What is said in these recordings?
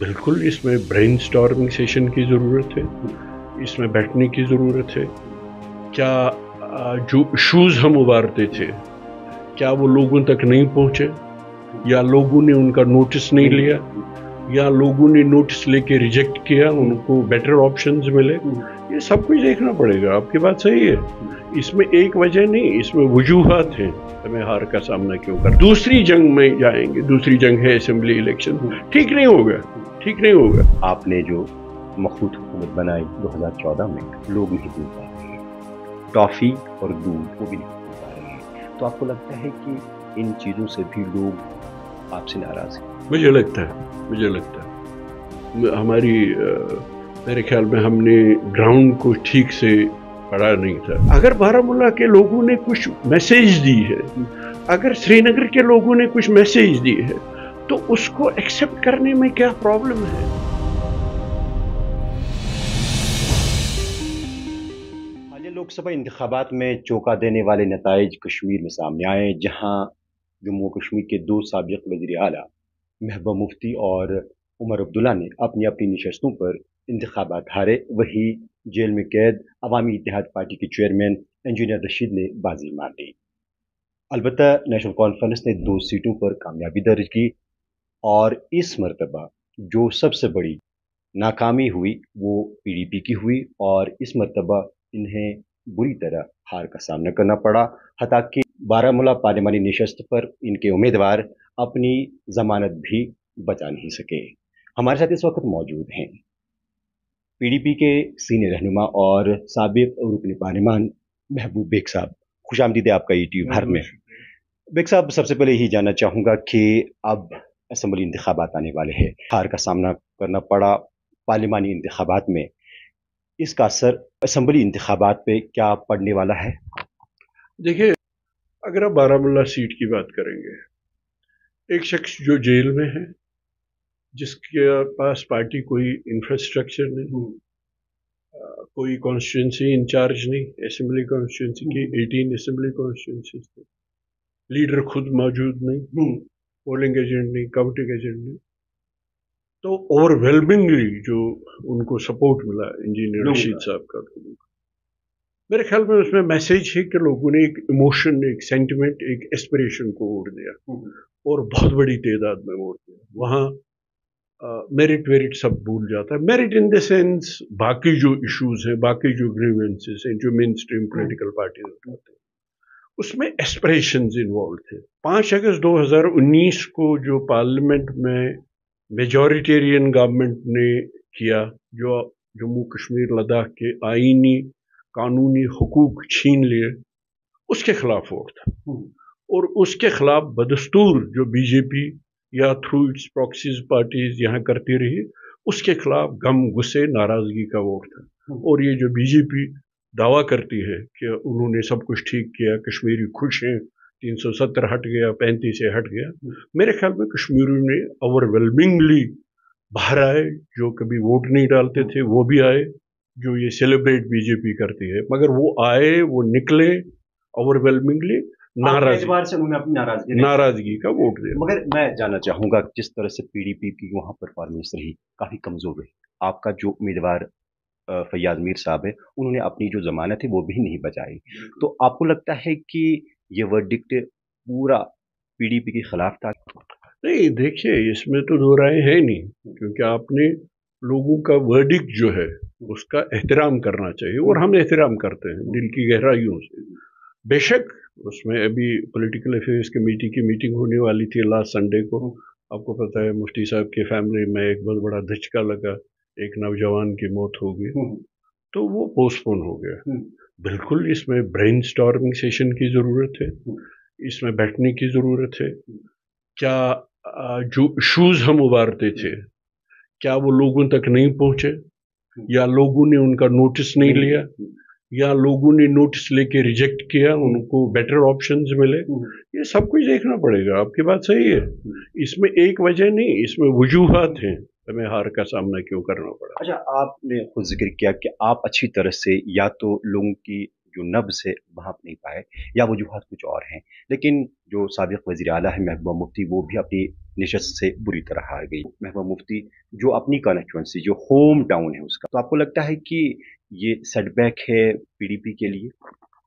बिल्कुल इसमें brain storming session की ज़रूरत है, इसमें बैठने की ज़रूरत है। क्या जो इश्यूज़ हम उभारते थे, क्या वो लोगों तक नहीं पहुँचे, या लोगों ने उनका नोटिस नहीं लिया, या लोगों ने नोटिस लेके रिजेक्ट किया, उनको बेटर ऑप्शंस मिले। ये सब कुछ देखना पड़ेगा। आपकी बात सही है, इसमें एक वजह नहीं, इसमें वजूहात हैं हमें हार का सामना क्यों कर। दूसरी जंग में जाएंगे, दूसरी जंग है असेंबली इलेक्शन। ठीक नहीं होगा, ठीक नहीं होगा। आपने जो मखूत हुकूमत बनाई 2014 में, लोग नहीं भूल पा रहे हैं। टॉफ़ी और दूध वो भी नहीं भूल पा रहे हैं। तो आपको लगता है कि इन चीज़ों से भी लोग आपसे नाराज़ हैं? मुझे लगता है हमारी मेरे ख्याल में हमने ग्राउंड को ठीक से पढ़ा नहीं था। अगर बारामूला के लोगों ने कुछ मैसेज दी है, अगर श्रीनगर के लोगों ने कुछ मैसेज दी है, तो उसको एक्सेप्ट करने में क्या प्रॉब्लम है? हालिया लोकसभा इंतखाबात में चौंका देने वाले नताइज कश्मीर में सामने आए, जहां जम्मू कश्मीर के दो साबिक वज़ीर आला महबूबा मुफ्ती और उमर अब्दुल्ला ने अपनी अपनी नशस्तों पर इंतखाबात हारे। वही जेल में कैद अवामी इत्तेहाद पार्टी के चेयरमैन इंजीनियर रशीद ने बाजी मार ली। अलबत्ता नेशनल कॉन्फ्रेंस ने 2 सीटों पर कामयाबी दर्ज की और इस मरतबा जो सबसे बड़ी नाकामी हुई वो पीडीपी की हुई और इस मरतबा इन्हें बुरी तरह हार का सामना करना पड़ा। हत्ता कि बारामूला पार्लिमानी नशस्त पर इनके उम्मीदवार अपनी जमानत भी बचा नहीं सके। हमारे साथ इस वक्त मौजूद हैं पीडीपी के सीनियर रहनुमा और साबिक रुकन पार्लिमान महबूब बेग साहब। खुश आमदीद आपका यूट्यूब भारत में। बेग साहब, सबसे पहले यही जानना चाहूँगा कि अब असम्बली इंतखाबात आने वाले हैं, हार का सामना करना पड़ा पार्लिमानी इंतखाबात में, इसका असर असम्बली इंतखाबात पे क्या पड़ने वाला है? देखिए, अगर आप बारामूला सीट की बात करेंगे, एक शख्स जो जेल में है, जिसके पास पार्टी कोई इंफ्रास्ट्रक्चर नहीं, कोई कॉन्स्टिट्यूंसी इंचार्ज नहीं, असेंबली कॉन्स्टिट्यूंसी की 18 असेंबली कॉन्स्टिट्यूंसी थी, लीडर खुद मौजूद नहीं, पोलिंग एजेंट नहीं, काउंटिंग एजेंट नहीं, तो ओवरवेलमिंगली जो उनको सपोर्ट मिला इंजीनियर रशीद साहब का, मेरे ख्याल में उसमें मैसेज है कि लोगों ने एक इमोशन, एक सेंटिमेंट, एक एस्पिरेशन को वोट दिया और बहुत बड़ी तादाद में वोट दिया। वहाँ मेरिट वेरिट सब भूल जाता है। मेरिट इन द सेंस बाकी जो इश्यूज हैं, बाकी जो ग्रीवेंसेस हैं, जो मेन स्ट्रीम पोलिटिकल पार्टीज उठाते हैं, उसमें एस्पिरेशंस इन्वॉल्व थे। 5 अगस्त 2019 को जो पार्लियामेंट में मेजॉरिटेरियन गवर्नमेंट ने किया, जो जम्मू कश्मीर लद्दाख के आईनी कानूनी हुकूक छीन लिए, उसके खिलाफ वोट था। और उसके खिलाफ बदस्तूर जो बीजेपी या थ्रू इट्स प्रॉक्सीज पार्टीज यहाँ करती रही, उसके खिलाफ गम, गुस्से, नाराजगी का वोट था। और ये जो बीजेपी दावा करती है कि उन्होंने सब कुछ ठीक किया, कश्मीरी खुश हैं, 370 हट गया, 35 से हट गया, मेरे ख्याल में कश्मीरियों ने ओवरवेलमिंगली बाहर आए, जो कभी वोट नहीं डालते थे वो भी आए, जो ये सेलिब्रेट बीजेपी करती है, मगर वो आए, वो निकले ओवरवेलमिंगली से उन्होंने अपनी नाराजगी का वोट दिया। मगर मैं जानना चाहूँगा जिस तरह से पीडीपी की वहाँ परफॉर्मेंस रही, काफ़ी कमज़ोर रही। आपका जो उम्मीदवार फैयाज मीर साहब है, उन्होंने अपनी जो ज़मानत है वो भी नहीं बचाई। तो आपको लगता है कि ये वर्डिक्ट पूरा पीडीपी के खिलाफ था? नहीं, देखिए, इसमें तो दो राय है नहीं, क्योंकि आपने लोगों का वर्डिक्ट जो है उसका एहतराम करना चाहिए, और हम एहतराम करते हैं दिल की गहराइयों से। बेशक उसमें अभी पॉलिटिकल अफेयर्स कमेटी की मीटिंग होने वाली थी लास्ट संडे को। आपको पता है मुफ्ती साहब की फैमिली में एक बहुत बड़ा धचका लगा, एक नौजवान की मौत हो गई, तो वो पोस्टपोन हो गया। बिल्कुल इसमें ब्रेन स्टॉर्मिंग सेशन की ज़रूरत है, इसमें बैठने की ज़रूरत है। क्या जो इश्यूज हम उभारते थे, क्या वो लोगों तक नहीं पहुंचे, या लोगों ने उनका नोटिस नहीं लिया, या लोगों ने नोटिस लेके रिजेक्ट किया, उनको बेटर ऑप्शंस मिले। ये सब कुछ देखना पड़ेगा। आपकी बात सही है, इसमें एक वजह नहीं, इसमें वजूहात हैं हमें हार का सामना क्यों करना पड़ा। अच्छा, आपने खुद जिक्र किया कि आप अच्छी तरह से या तो लोगों की जो नब्ज़ है भांप नहीं पाए, या वजूहात कुछ और हैं, लेकिन जो साबिक वज़ीर आला है महबूबा मुफ्ती, वो भी अपनी नशस्त से बुरी तरह हार गई। महबूबा मुफ्ती जो अपनी कॉन्स्टिट्यूंसी जो होम टाउन है उसका, तो आपको लगता है कि ये सेटबैक है पीडीपी के लिए?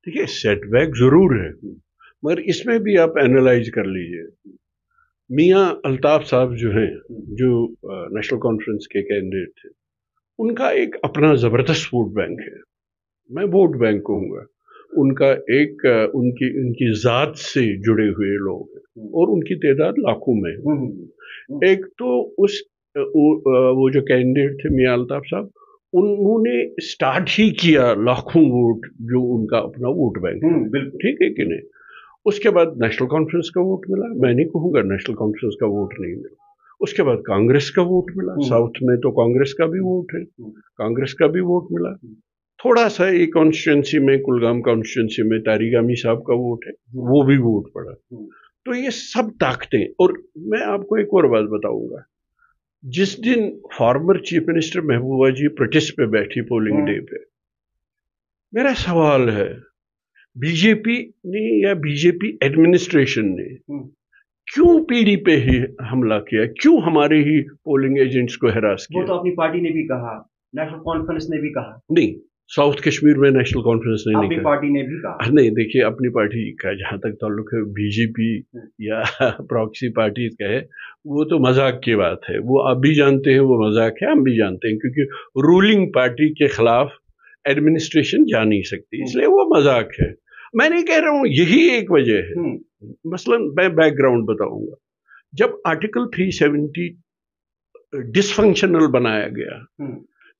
देखिए, सेटबैक जरूर है, मगर इसमें भी आप एनालाइज कर लीजिए। मियां अल्ताफ साहब जो हैं, जो नेशनल कॉन्फ्रेंस के कैंडिडेट थे, उनका एक अपना जबरदस्त वोट बैंक है, मैं वोट बैंक कहूँगा। उनका एक उनकी उनकी जात से जुड़े हुए लोग हैं और उनकी तादाद लाखों में है। एक तो वो जो कैंडिडेट थे मियां अल्ताफ साहब, उन्होंने स्टार्ट ही किया लाखों वोट, जो उनका अपना वोट बैंक है, बिल्कुल ठीक है कि नहीं। उसके बाद नेशनल कॉन्फ्रेंस का वोट मिला, मैं नहीं कहूँगा नेशनल कॉन्फ्रेंस का वोट नहीं मिला। उसके बाद कांग्रेस का वोट मिला, साउथ में तो कांग्रेस का भी वोट है, कांग्रेस का भी वोट मिला। थोड़ा सा एक कॉन्स्टिट्यूंसी में, कुलगाम कॉन्स्टिट्यूंसी में तारिगामी साहब का वोट है, वो भी वोट पड़ा। तो ये सब ताकतें। और मैं आपको एक और बात बताऊंगा, जिस दिन फॉर्मर चीफ मिनिस्टर महबूबा जी प्रोटेस्ट पे बैठी पोलिंग डे पे, मेरा सवाल है, बीजेपी ने या बीजेपी एडमिनिस्ट्रेशन ने क्यों पीडी पे ही हमला किया, क्यों हमारे ही पोलिंग एजेंट्स को हरास किया? वो तो अपनी पार्टी ने भी कहा, नेशनल कॉन्फ्रेंस ने भी कहा। नहीं, साउथ कश्मीर में नेशनल कॉन्फ्रेंस ने नहीं अपनी कहा, पार्टी ने भी कहा। नहीं, देखिए, अपनी पार्टी का जहां तक ताल्लुक है बीजेपी या प्रॉक्सी पार्टी का है, वो तो मजाक की बात है। वो आप भी जानते हैं वो मजाक है, हम भी जानते हैं, क्योंकि रूलिंग पार्टी के खिलाफ एडमिनिस्ट्रेशन जा नहीं सकती, इसलिए वो मजाक है। मैं नहीं कह रहा हूं यही एक वजह है। मसलन मैं बैकग्राउंड बताऊंगा। जब आर्टिकल 370 डिसफंक्शनल बनाया गया,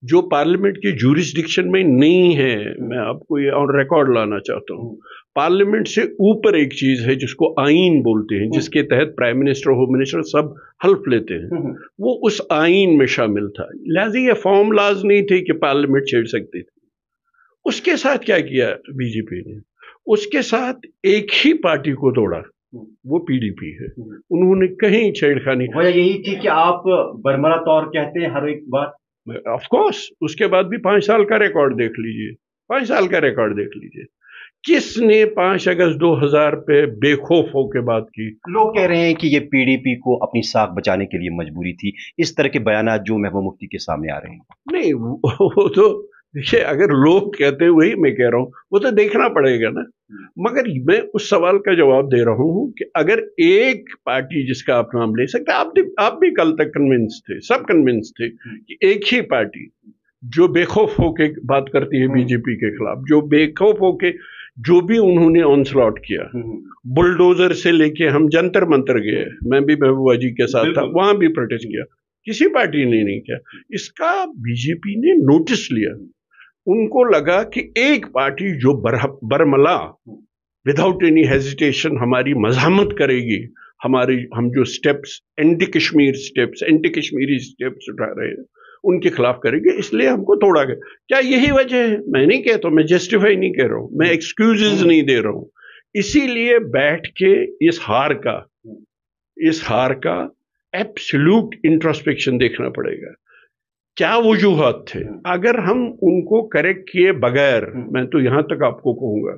जो पार्लियामेंट की जूरिसडिक्शन में नहीं है, मैं आपको ये ऑन रिकॉर्ड लाना चाहता हूँ। पार्लियामेंट से ऊपर एक चीज है जिसको आईन बोलते हैं, जिसके तहत प्राइम मिनिस्टर, होम मिनिस्टर सब हल्फ लेते हैं, वो उस आईन में शामिल था। लिहाजा ये फॉर्म लाज नहीं थे कि पार्लियामेंट छेड़ सकती थी। उसके साथ क्या किया बीजेपी ने? उसके साथ एक ही पार्टी को तोड़ा, वो पीडीपी है। उन्होंने कहीं छेड़खानी, वजह यही थी कि आप बरमला तौर कहते हैं हर एक बात। ऑफ कोर्स, उसके बाद भी 5 साल का रिकॉर्ड देख लीजिए, 5 साल का रिकॉर्ड देख लीजिए। किसने 5 अगस्त 2000 पे बेखौफ होकर बात की? लोग कह रहे हैं कि ये पीडीपी को अपनी साख बचाने के लिए मजबूरी थी, इस तरह के बयान जो महबूबा मुफ्ती के सामने आ रहे हैं। नहीं, वो तो देखिए, अगर लोग कहते हैं, वही मैं कह रहा हूँ, वो तो देखना पड़ेगा ना। मगर मैं उस सवाल का जवाब दे रहा हूँ कि अगर एक पार्टी जिसका आप नाम ले सकते हैं, आप भी कल तक कन्विंस थे, सब कन्विंस थे कि एक ही पार्टी जो बेखौफ होके बात करती है बीजेपी के खिलाफ, जो बेखौफ होके जो भी उन्होंने ऑनस्लॉट किया, बुलडोजर से लेके हम जंतर मंतर गए, मैं भी महबूबा जी के साथ था, वहां भी प्रोटेस्ट किया, किसी पार्टी ने नहीं किया। इसका बीजेपी ने नोटिस लिया। उनको लगा कि एक पार्टी जो बरमला विदाउट एनी हेजिटेशन हमारी मज़ामत करेगी, हम जो स्टेप्स एंटी कश्मीरी स्टेप्स उठा रहे हैं उनके खिलाफ करेंगे, इसलिए हमको तोड़ा गया। क्या यही वजह है? मैं नहीं कहता, मैं जस्टिफाई नहीं कह रहा हूं, मैं एक्सक्यूजेज नहीं दे रहा हूं। इसीलिए बैठ के इस हार का एब्सोल्यूट इंट्रोस्पेक्शन देखना पड़ेगा। क्या वजूहात थे? अगर हम उनको करेक्ट किए बगैर, मैं तो यहां तक आपको कहूंगा,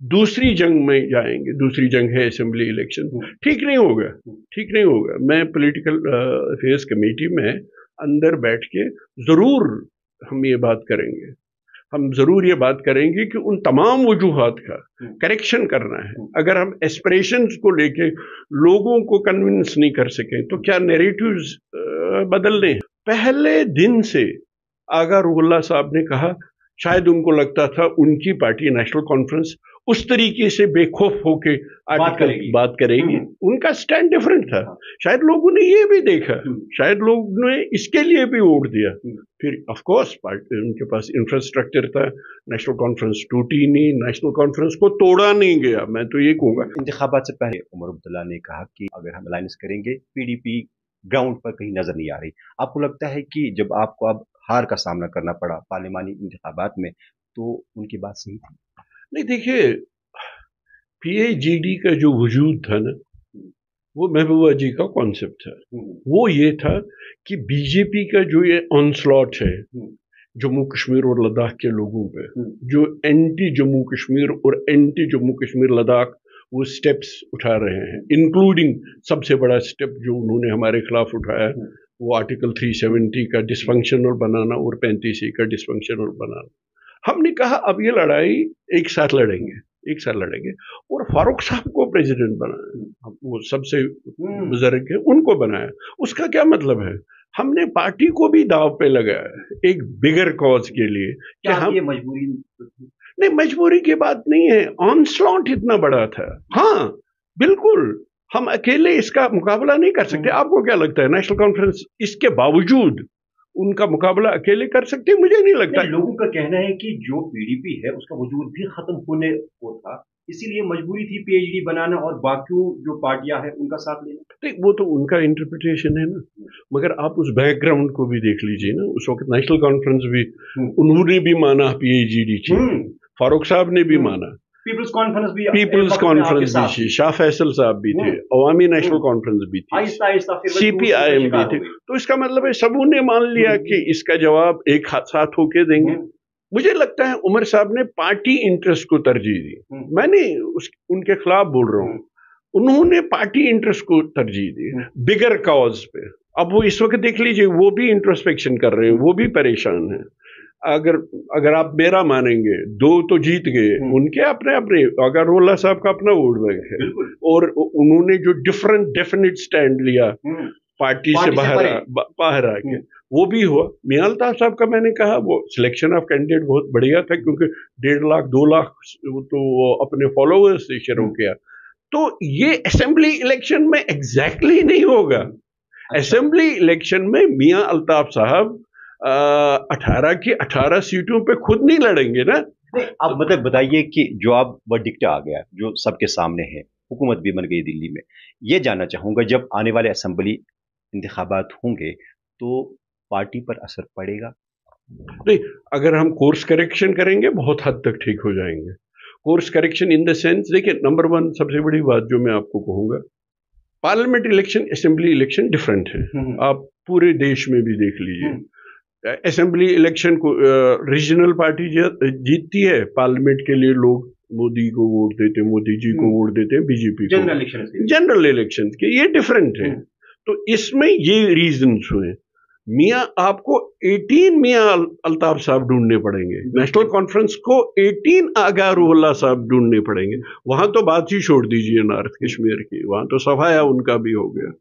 दूसरी जंग में जाएंगे। दूसरी जंग है असेंबली इलेक्शन, ठीक नहीं होगा। मैं पॉलिटिकल अफेयर्स कमेटी में अंदर बैठ के जरूर हम ये बात करेंगे कि उन तमाम वजूहात का करेक्शन करना है। अगर हम एस्पिरेशंस को लेके लोगों को कन्विंस नहीं कर सकें तो क्या नैरेटिव्स बदलने हैं? पहले दिन से आगा रुहुल्लाह साहब ने कहा, शायद उनको लगता था उनकी पार्टी नेशनल कॉन्फ्रेंस उस तरीके से बेखौफ होके बात करेगी। उनका स्टैंड डिफरेंट था। शायद लोगों ने ये भी देखा, शायद लोगों ने इसके लिए भी वोट दिया। फिर ऑफ कोर्स उनके पास इंफ्रास्ट्रक्चर था, नेशनल कॉन्फ्रेंस टूटी नहीं, नेशनल कॉन्फ्रेंस को तोड़ा नहीं गया। मैं तो ये कहूँगा, इंतखाबात से पहले उमर अब्दुल्ला ने कहा कि अगर हम अलायंस करेंगे, पीडीपी ग्राउंड पर कहीं नजर नहीं आ रही। आपको लगता है कि जब आपको अब हार का सामना करना पड़ा पार्लिमानी इंतखाबात में, तो उनकी बात सही थी? नहीं, देखिए, पीएजीडी का जो वजूद था ना, वो महबूबा जी का कॉन्सेप्ट था। वो ये था कि बीजेपी का जो ये ऑनस्लॉट है जम्मू कश्मीर और लद्दाख के लोगों पे, जो एंटी जम्मू कश्मीर और एंटी जम्मू कश्मीर लद्दाख वो स्टेप्स उठा रहे हैं, इंक्लूडिंग सबसे बड़ा स्टेप जो उन्होंने हमारे खिलाफ उठाया वो आर्टिकल 370 का डिसफंक्शनल बनाना और 35A का डिसफंक्शनल बनाना। हमने कहा अब ये लड़ाई एक साथ लड़ेंगे और फारूक साहब को प्रेसिडेंट बनाया, वो सबसे बुजुर्ग है, उनको बनाया। उसका क्या मतलब है? हमने पार्टी को भी दाव पे लगाया एक बिगर कॉज के लिए। क्या हम ये मजबूरी नहीं, मजबूरी की बात नहीं है, ऑनस्लॉट इतना बड़ा था। हाँ बिल्कुल, हम अकेले इसका मुकाबला नहीं कर सकते। आपको क्या लगता है नेशनल कॉन्फ्रेंस इसके बावजूद उनका मुकाबला अकेले कर सकते? मुझे नहीं लगता। लोगों का कहना है कि जो पीडीपी है उसका वजूद भी खत्म होने को था, इसीलिए मजबूरी थी पीएचडी बनाना और बाकी जो पार्टियां हैं उनका साथ लेना। नहीं, वो तो उनका इंटरप्रिटेशन है ना, मगर आप उस बैकग्राउंड को भी देख लीजिए ना। उस वक्त नेशनल कॉन्फ्रेंस भी उन्होंने भी माना पीएचडी थी, फारूक साहब ने भी माना, पीपल्स कॉन्फ्रेंस भी थी, शाह फैसल साहब भी थे, अवामी नेशनल कॉन्फ्रेंस भी थी, सीपीआईएम भी थे। तो इसका मतलब है सबों ने मान लिया कि इसका जवाब एक साथ होके देंगे। मुझे लगता है उमर साहब ने पार्टी इंटरेस्ट को तरजीह दी। मैंने उनके खिलाफ बोल रहा हूँ, उन्होंने पार्टी इंटरेस्ट को तरजीह दी बिगर कॉज पे। अब वो इस वक्त देख लीजिए, वो भी इंट्रोस्पेक्शन कर रहे हैं, वो भी परेशान है। अगर आप मेरा मानेंगे, दो तो जीत गए, उनके अपने अगारुल्लाह साहब का अपना वोट बैंक है, और उन्होंने जो डेफिनेट स्टैंड लिया पार्टी से बाहर आके, वो भी हुआ। मियां अल्ताफ साहब का मैंने कहा वो सिलेक्शन ऑफ कैंडिडेट बहुत बढ़िया था, क्योंकि 1.5 लाख 2 लाख तो वो अपने फॉलोअर्स से शुरू किया। तो ये असेंबली इलेक्शन में एग्जैक्टली नहीं होगा। असेंबली इलेक्शन में मियां अल्ताफ साहब 18 की 18 सीटों पे खुद नहीं लड़ेंगे ना। आप मतलब बताइए कि जो अब वर्डिक्ट आ गया, जो सबके सामने है, हुकूमत भी बन गई दिल्ली में, ये जानना चाहूंगा जब आने वाले असेंबली इंतखाबात होंगे तो पार्टी पर असर पड़ेगा? नहीं, अगर हम कोर्स करेक्शन करेंगे बहुत हद तक ठीक हो जाएंगे। Course correction in the sense, देखिए नंबर 1 सबसे बड़ी बात जो मैं आपको कहूंगा, parliament election assembly election different है। आप पूरे देश में भी देख लीजिए, असेंबली इलेक्शन को रीजनल पार्टी जीतती है, पार्लियामेंट के लिए लोग मोदी को वोट देते, मोदी जी को वोट देते हैं, बीजेपी को जनरल इलेक्शन के, ये डिफरेंट है। तो इसमें ये रीजन हुए। मियां आपको 18 मियां अल्ताफ साहब ढूंढने पड़ेंगे, नेशनल कॉन्फ्रेंस को 18 आगा रूहुल्लाह साहब ढूंढने पड़ेंगे। वहां तो बात ही छोड़ दीजिए नॉर्थ कश्मीर की, वहां तो सफाया उनका भी हो गया।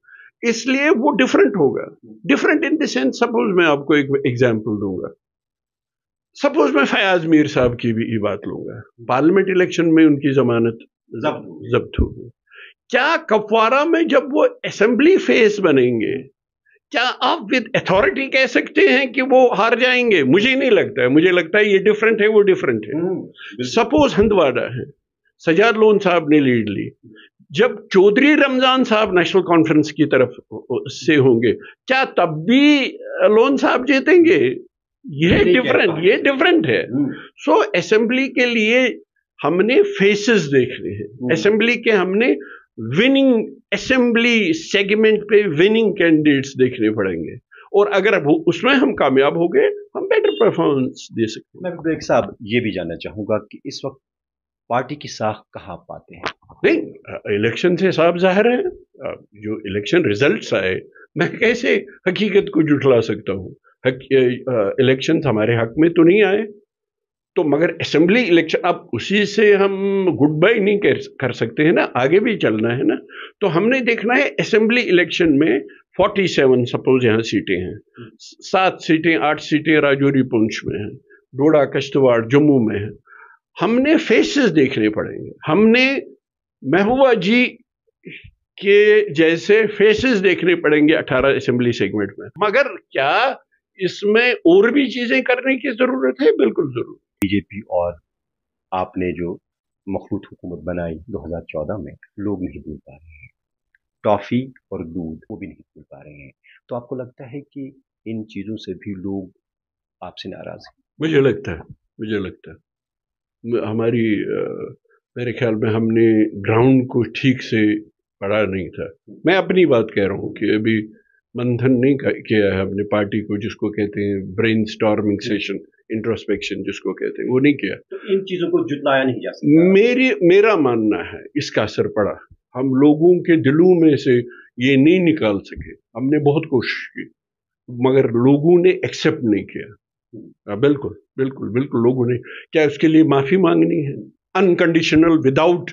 इसलिए वो डिफरेंट होगा। Different in the sense, suppose मैं आपको एक एग्जांपल दूंगा, सपोज मैं फयाज मीर साहब की भी ये बात लूंगा, पार्लियामेंट इलेक्शन में उनकी जमानत जब्त हो गई। क्या कपवारा में जब वो असेंबली फेस बनेंगे, क्या आप विद अथॉरिटी कह सकते हैं कि वो हार जाएंगे? मुझे नहीं लगता है। मुझे लगता है ये डिफरेंट है, वो डिफरेंट है। सपोज हंदवाड़ा है, सजाद लोन साहब ने लीड ली, जब चौधरी रमजान साहब नेशनल कॉन्फ्रेंस की तरफ से होंगे, क्या तब भी लोन साहब जीतेंगे? ये डिफरेंट है। सो असेंबली के लिए हमने फेसेस देखने हैं, असेंबली के हमने विनिंग असेंबली सेगमेंट पे विनिंग कैंडिडेट्स देखने पड़ेंगे, और अगर उसमें हम कामयाब हो गए, हम बेटर परफॉर्मेंस दे सकते हैं। मैं विवेक साहब ये भी जानना चाहूंगा कि इस वक्त पार्टी की साख कहाँ पाते हैं? नहीं, इलेक्शन से साफ जाहिर है, जो इलेक्शन रिजल्ट्स आए, मैं कैसे हकीकत को जुटला सकता हूँ? इलेक्शन हमारे हक में तो नहीं आए, तो मगर असेंबली इलेक्शन, अब उसी से हम गुड बाय नहीं कर सकते हैं ना, आगे भी चलना है ना। तो हमने देखना है असेंबली इलेक्शन में 47 सपोज यहाँ सीटें हैं, 7 सीटें 8 सीटें राजौरी पुंछ में हैं, डोडा किश्तवाड़ जम्मू में है। हमने फेसेस देखने पड़ेंगे, हमने महबूबा जी के जैसे फेसेस देखने पड़ेंगे 18 असेंबली सेगमेंट में। मगर क्या इसमें और भी चीजें करने की जरूरत है? बिल्कुल जरूर। बीजेपी और आपने जो मखलूत हुकूमत बनाई 2014 में, लोग नहीं भूल पा रहे हैं। टॉफी और दूध वो भी नहीं भूल पा रहे हैं। तो आपको लगता है कि इन चीजों से भी लोग आपसे नाराज हैं? मुझे लगता है हमारी मेरे ख्याल में हमने ग्राउंड को ठीक से पढ़ा नहीं था। मैं अपनी बात कह रहा हूँ कि अभी मंथन नहीं किया है हमने पार्टी को, जिसको कहते हैं ब्रेन स्टॉर्मिंग सेशन, इंट्रोस्पेक्शन जिसको कहते हैं, वो नहीं किया। तो इन चीजों को जुटलाया नहीं जा सकता। मेरा मानना है इसका असर पड़ा, हम लोगों के दिलों में से ये नहीं निकाल सके। हमने बहुत कोशिश की मगर लोगों ने एक्सेप्ट नहीं किया। बिल्कुल बिल्कुल बिल्कुल लोगों ने, क्या उसके लिए माफी मांगनी है अनकंडीशनल, विदाउट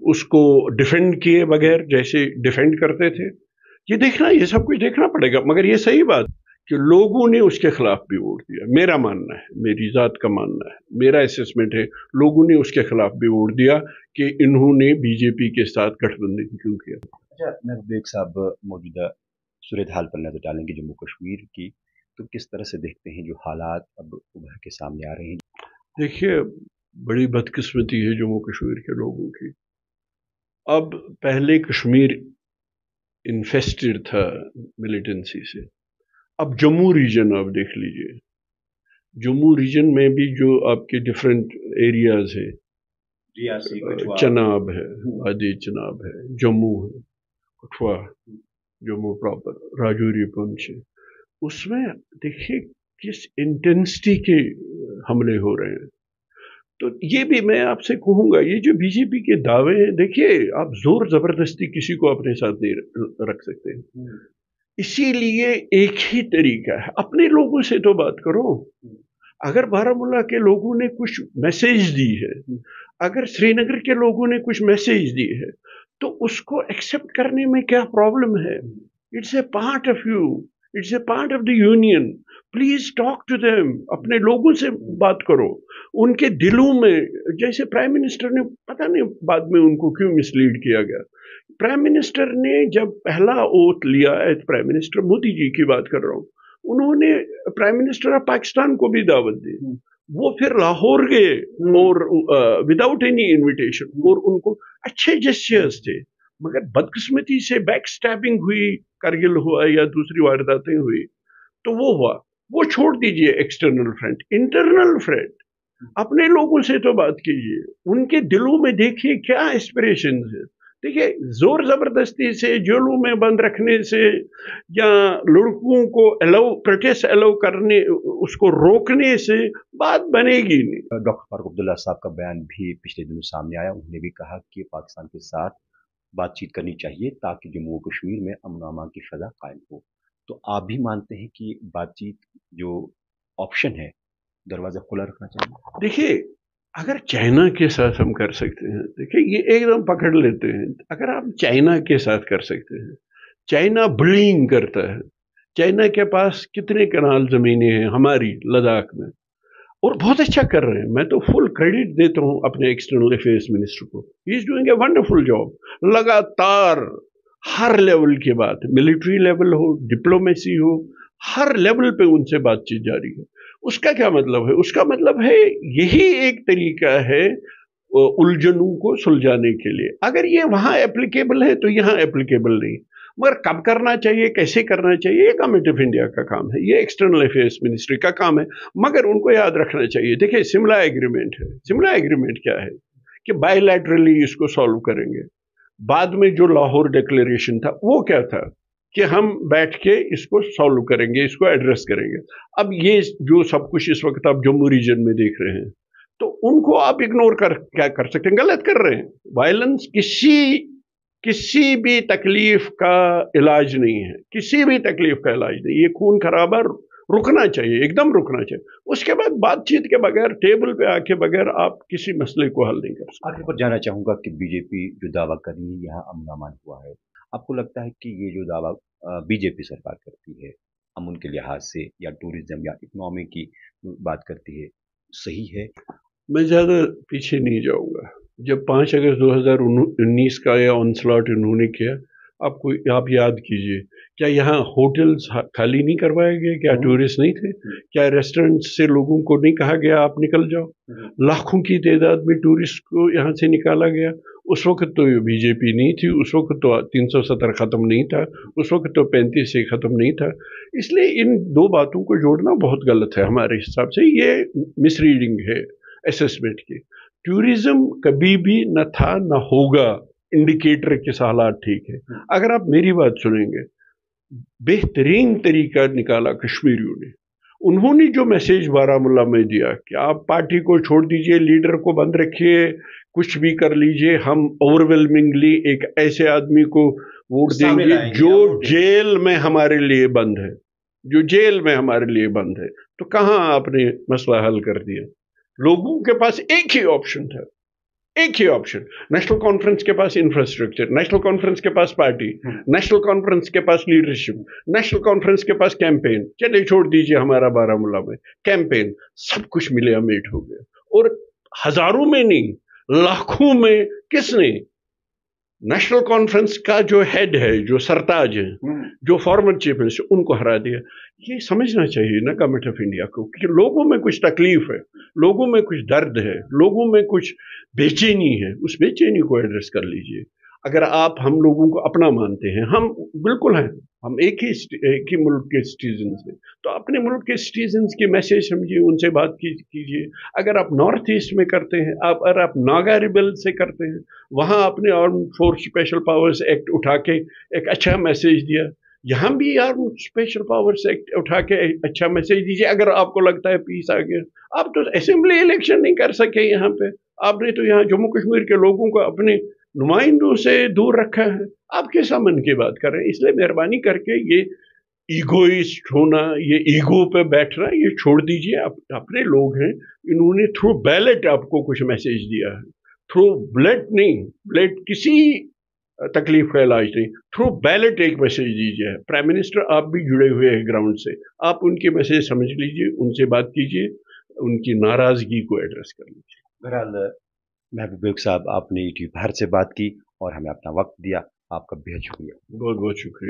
उसको डिफेंड किए बगैर, जैसे डिफेंड करते थे। ये देखना, ये सब कुछ देखना पड़ेगा। मगर ये सही बात कि लोगों ने उसके खिलाफ भी वोट दिया। मेरा मानना है, मेरी जात का मानना है, मेरा असेसमेंट है, लोगों ने उसके खिलाफ भी वोट दिया कि इन्होंने बीजेपी के साथ गठबंधन क्यों किया। अच्छा महबूब साहब, मौजूदा सूरत हाल पर नजर डालेंगे जम्मू कश्मीर की, तो किस तरह से देखते हैं जो हालात अब उभर के सामने आ रहे हैं? देखिए, बड़ी बदकिस्मती है जम्मू कश्मीर के लोगों की। अब पहले कश्मीर इन्फेस्टेड था मिलिटेंसी से, अब जम्मू रीजन आप देख लीजिए, जम्मू रीजन में भी जो आपके डिफरेंट एरियाज है, चनाब है, आदि चनाब है, जम्मू है, कठुआ, जम्मू प्रॉपर, राजौरी, पुंछ, उसमें देखिए किस इंटेंसिटी के हमले हो रहे हैं। तो ये भी मैं आपसे कहूंगा, ये जो बीजेपी के दावे हैं, देखिए आप जोर जबरदस्ती किसी को अपने साथ नहीं रख सकते। इसीलिए एक ही तरीका है, अपने लोगों से तो बात करो। अगर बारामूला के लोगों ने कुछ मैसेज दी है, अगर श्रीनगर के लोगों ने कुछ मैसेज दी है, तो उसको एक्सेप्ट करने में क्या प्रॉब्लम है? It's a part of you, it's a part of the union. Please talk to them, अपने लोगों से बात करो, उनके दिलों में। जैसे प्राइम मिनिस्टर ने, पता नहीं बाद में उनको क्यों मिसलीड किया गया, प्राइम मिनिस्टर ने जब पहला ओथ लिया, प्राइम मिनिस्टर मोदी जी की बात कर रहा हूँ, उन्होंने प्राइम मिनिस्टर ऑफ पाकिस्तान को भी दावत दी। वो फिर लाहौर गए और विदाउट एनी इनविटेशन, और उनको अच्छे जेस्चर्स थे। मगर बदकिस्मती से बैक स्टैबिंग हुई, करगिल हुआ या दूसरी वारदातें हुई, तो वो हुआ। वो छोड़ दीजिए एक्सटर्नल फ्रंट, इंटरनल फ्रंट अपने लोगों से तो बात कीजिए, उनके दिलों में देखिए क्या एस्पिरेशंस है। देखिए, जोर जबरदस्ती से जेलों में बंद रखने से या लड़कों को प्रोटेस्ट अलाउ करने, उसको रोकने से बात बनेगी नहीं। डॉक्टर फारूक अब्दुल्ला साहब का बयान भी पिछले दिनों सामने आया। उन्होंने भी कहा कि पाकिस्तान के साथ बातचीत करनी चाहिए ताकि जम्मू कश्मीर में अमन व अमान की फजा कायम हो। तो आप भी मानते हैं कि बातचीत जो ऑप्शन है, दरवाजा खुला रखना चाहिए? देखिए, अगर चाइना के साथ हम कर सकते हैं, देखिए ये एकदम पकड़ लेते हैं, अगर आप चाइना के साथ कर सकते हैं, चाइना बुलिंग करता है, चाइना के पास कितने कनाल जमीनें हैं हमारी लद्दाख में, और बहुत अच्छा कर रहे हैं। मैं तो फुल क्रेडिट देता हूं अपने एक्सटर्नल अफेयर्स मिनिस्टर को, he is doing a wonderful job. लगातार हर लेवल की बात, मिलिट्री लेवल हो, डिप्लोमेसी हो, हर लेवल पे उनसे बातचीत जारी है। उसका क्या मतलब है? उसका मतलब है यही एक तरीका है उलझनों को सुलझाने के लिए। अगर ये वहां एप्लीकेबल है तो यहाँ एप्लीकेबल नहीं। मगर कब करना चाहिए, कैसे करना चाहिए, ये गवर्नमेंट ऑफ इंडिया का काम है, ये एक्सटर्नल अफेयर्स मिनिस्ट्री का काम है। मगर उनको याद रखना चाहिए, देखिए शिमला एग्रीमेंट है, शिमला एग्रीमेंट क्या है कि बायलैटरली इसको सॉल्व करेंगे। बाद में जो लाहौर डिक्लेरेशन था वो क्या था कि हम बैठ के इसको सॉल्व करेंगे, इसको एड्रेस करेंगे। अब ये जो सब कुछ इस वक्त आप जम्मू रीजन में देख रहे हैं, तो उनको आप इग्नोर क्या कर सकते हैं? गलत कर रहे हैं। वायलेंस किसी भी तकलीफ का इलाज नहीं है, किसी भी तकलीफ का इलाज नहीं। ये खून खराबा रुकना चाहिए, एकदम रुकना चाहिए। उसके बाद बातचीत के बगैर, टेबल पे आके बगैर आप किसी मसले को हल नहीं कर सकते। आखिर पर जानना चाहूंगा कि बीजेपी जो दावा कर रही है यहाँ अमन अमान हुआ है, आपको लगता है कि ये जो दावा बीजेपी सरकार करती है अमन के लिहाज से या टूरिज्म या इकोनॉमी की बात करती है, सही है? मैं ज़्यादा पीछे नहीं जाऊंगा। जब 5 अगस्त 2019 का यह ऑनस्लॉट इन्होंने किया, आप याद कीजिए, क्या यहाँ होटल्स खाली नहीं करवाए गए? क्या टूरिस्ट नहीं थे? क्या रेस्टोरेंट से लोगों को नहीं कहा गया आप निकल जाओ? लाखों की तादाद में टूरिस्ट को यहाँ से निकाला गया। उस वक्त तो बीजेपी नहीं थी, उस वक्त तो 370 ख़त्म नहीं था, उस वक्त तो 35 से ख़त्म नहीं था। इसलिए इन दो बातों को जोड़ना बहुत गलत है हमारे हिसाब से। ये मिसरीडिंग है असेसमेंट की। टूरिज्म कभी भी न था न होगा इंडिकेटर के हालात ठीक है। अगर आप मेरी बात सुनेंगे, बेहतरीन तरीका निकाला कश्मीरियों ने। उन्होंने जो मैसेज बारामूला में दिया कि आप पार्टी को छोड़ दीजिए, लीडर को बंद रखिए, कुछ भी कर लीजिए, हम ओवरवेलमिंगली एक ऐसे आदमी को वोट देंगे जो जेल में हमारे लिए बंद है, जो जेल में हमारे लिए बंद है। तो कहाँ आपने मसला हल कर दिया? लोगों के पास एक ही ऑप्शन था, एक ही ऑप्शन। नेशनल कॉन्फ्रेंस के पास इंफ्रास्ट्रक्चर, नेशनल कॉन्फ्रेंस के पास पार्टी, नेशनल कॉन्फ्रेंस के पास लीडरशिप, नेशनल कॉन्फ्रेंस के पास कैंपेन। चलिए छोड़ दीजिए हमारा बारामूला में कैंपेन, सब कुछ मिले अमेट हो गया। और हजारों में नहीं, लाखों में किसने? नेशनल कॉन्फ्रेंस का जो हेड है, जो सरताज है, जो फॉर्मर चीफ मिनिस्टर, उनको हरा दिया। ये समझना चाहिए ना गवर्नमेंट ऑफ इंडिया को कि लोगों में कुछ तकलीफ है, लोगों में कुछ दर्द है, लोगों में कुछ बेचैनी है, उस बेचैनी को एड्रेस कर लीजिए। अगर आप हम लोगों को अपना मानते हैं, हम बिल्कुल हैं, हम एक ही मुल्क के सिटीजन हैं, तो अपने मुल्क के सिटीजन के मैसेज समझिए, उनसे बात कीजिए। अगर आप नॉर्थ ईस्ट में करते हैं, अगर आप नागा रिबेल से करते हैं, वहाँ अपने arm force special powers act उठा के एक अच्छा मैसेज दिया। यहाँ भी आर्म स्पेशल पावर्स एक्ट उठा के अच्छा मैसेज दीजिए। अगर आपको लगता है पीस आ गया, आप तो असेंबली इलेक्शन नहीं कर सके यहाँ पे, आपने तो यहाँ जम्मू कश्मीर के लोगों को अपने नुमाइंदों से दूर रखा है। आप कैसा मन की बात कर रहे हैं? इसलिए मेहरबानी करके ये ईगोइस्ट होना, ये ईगो पे बैठना, ये छोड़ दीजिए। आप अपने लोग हैं, इन्होंने थ्रू बैलेट आपको कुछ मैसेज दिया है, थ्रू ब्लड नहीं, ब्लड किसी तकलीफ का इलाज नहीं, थ्रू बैलेट एक मैसेज दीजिए। प्राइम मिनिस्टर आप भी जुड़े हुए हैं ग्राउंड से, आप उनके मैसेज समझ लीजिए, उनसे बात कीजिए, उनकी नाराजगी को एड्रेस कर लीजिए। बहरहाल महबूब बेग साहब, आपने यूट्यूब भारत से बात की और हमें अपना वक्त दिया, आपका बेहद शुक्रिया। बहुत बहुत शुक्रिया।